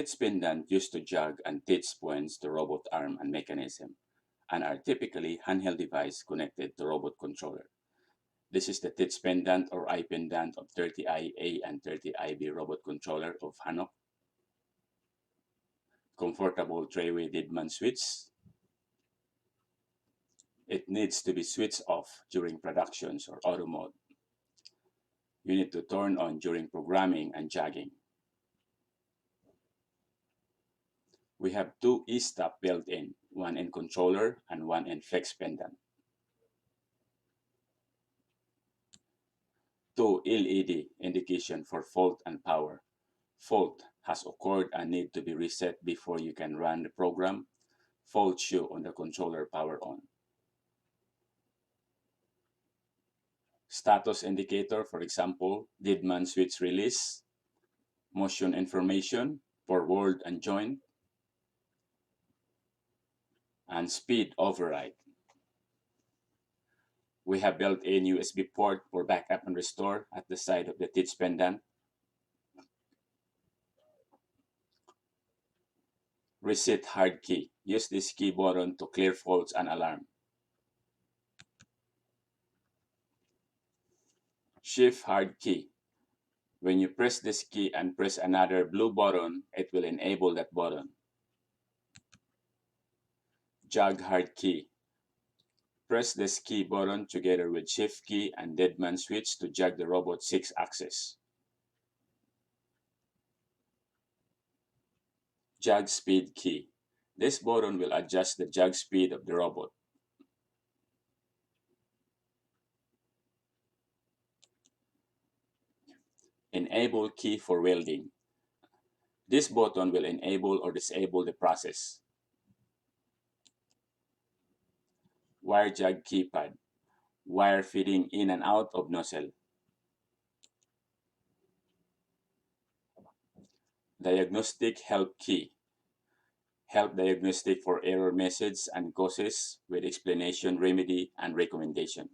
Teach Pendant used to jog and teach points to robot arm and mechanism, and are typically handheld device connected to robot controller. This is the Teach Pendant or eye pendant of 30IA and 30IB robot controller of Fanuc. Comfortable tray-way Didman switch. It needs to be switched off during productions or auto mode. You need to turn on during programming and jogging. We have two e-stop built in, one in controller and one in flex pendant. Two LED indication for fault and power. Fault has occurred and need to be reset before you can run the program. Fault show on the controller power on. Status indicator, for example, Didman switch release, motion information, forward and joint, and speed override. We have built-in USB port for backup and restore at the side of the Teach Pendant. Reset hard key. Use this key button to clear faults and alarm. Shift hard key. When you press this key and press another blue button, it will enable that button. Jog hard key. Press this key button together with shift key and Deadman switch to jog the robot 6-axis. Jog speed key. This button will adjust the jog speed of the robot. Enable key for welding. This button will enable or disable the process. Wire jog keypad. Wire feeding in and out of nozzle. Diagnostic help key. Help diagnostic for error message and causes with explanation, remedy, and recommendation.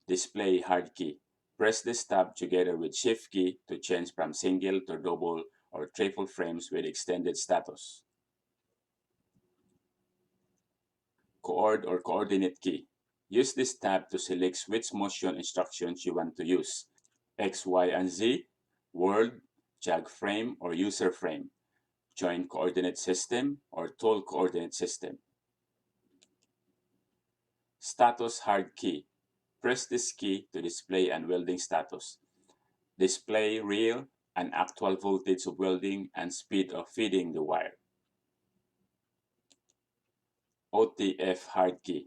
Display hard key. Press this tab together with shift key to change from single to double or triple frames with extended status. Coord or coordinate key. Use this tab to select which motion instructions you want to use. X, Y, and Z, world, jog frame, or user frame, joint coordinate system, or tool coordinate system. Status hard key. Press this key to display and welding status. Display real and actual voltage of welding and speed of feeding the wire. OTF hard key.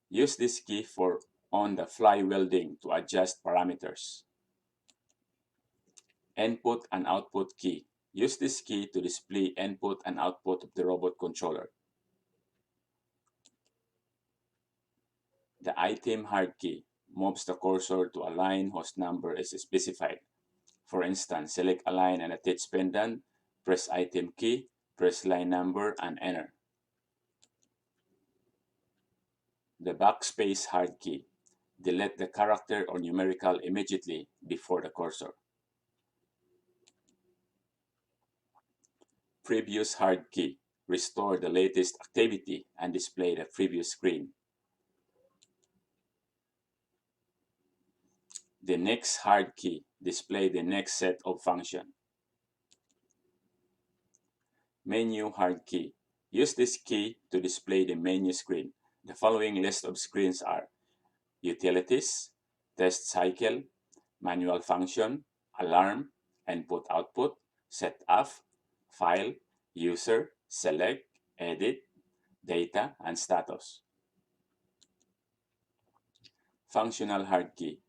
Use this key for on-the-fly welding to adjust parameters. Input and output key. Use this key to display input and output of the robot controller. The item hard key moves the cursor to a line whose number is specified. For instance, select a line and a Teach Pendant, press item key, press line number, and enter. The backspace hard key. Delete the character or numerical immediately before the cursor. Previous hard key. Restore the latest activity and display the previous screen. The next hard key. Display the next set of function. Menu hard key. Use this key to display the menu screen. The following list of screens are Utilities, Test Cycle, Manual Function, Alarm, Input-Output, Setup, File, User, Select, Edit, Data, and Status. Functional hard key.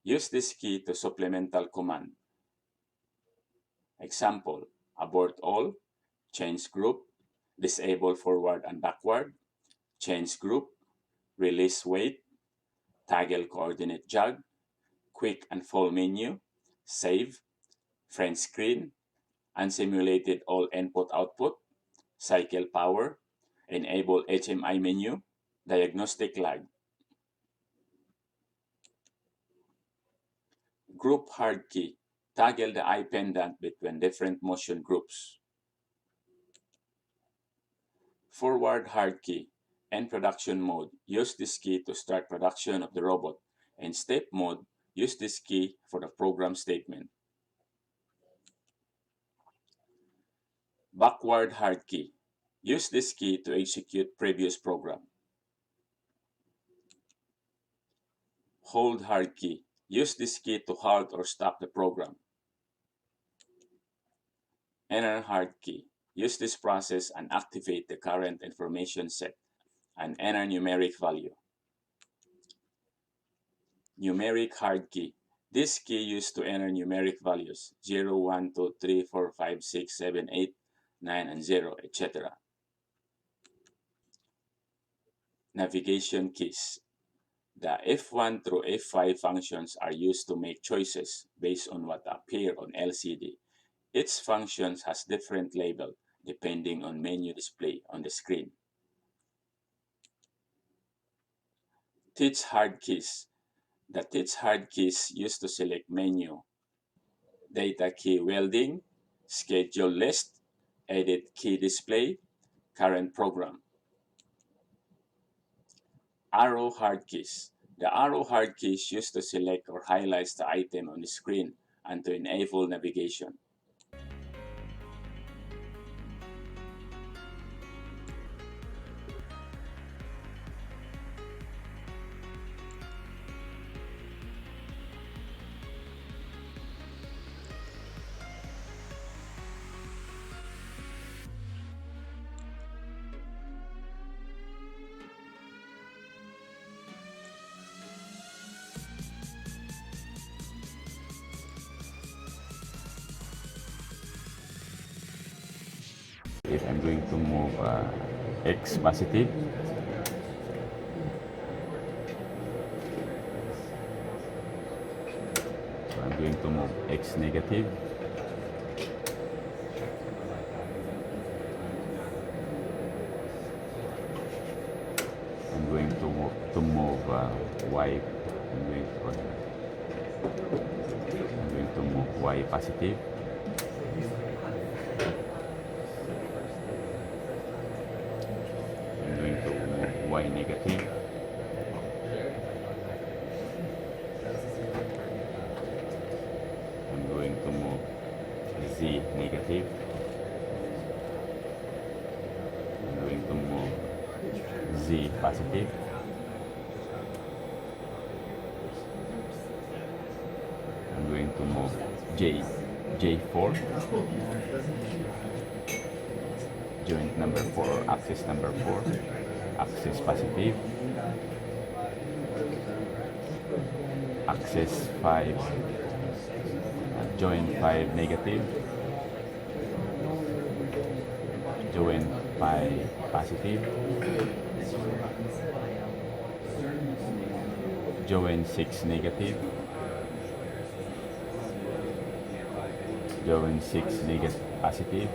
Use this key to supplemental command. Example, abort all, change group, disable forward and backward, change group, release weight, toggle coordinate jog, quick and full menu, save, friend screen, unsimulated all input-output, cycle power, enable HMI menu, diagnostic lag. Group hard key. Toggle the eye pendant between different motion groups. Forward hard key and production mode. Use this key to start production of the robot. And step mode, use this key for the program statement. Backward hard key. Use this key to execute previous program. Hold hard key. Use this key to halt or stop the program. Enter hard key. Use this process and activate the current information set and enter numeric value. Numeric hard key. This key used to enter numeric values 0, 1, 2, 3, 4, 5, 6, 7, 8, 9, and 0, etc. Navigation keys. The F1 through F5 functions are used to make choices based on what appear on LCD. Each function has different label depending on menu display on the screen. Teach hard keys. The teach hard keys used to select menu, data key welding, schedule list, edit key display, current program. Arrow hard keys. The arrow hard keys used to select or highlight the item on the screen and to enable navigation. If I'm going to move X positive, so I'm going to move X negative, I'm going to move Y. I'm going to move Y positive. I'm going to move Y negative. I'm going to move Z negative. I'm going to move Z positive. I'm going to move J4, joint number 4 or axis number 4, axis positive, axis 5, joint 5 negative, joint 5 positive, joint 6 negative, joint 6 negative positive,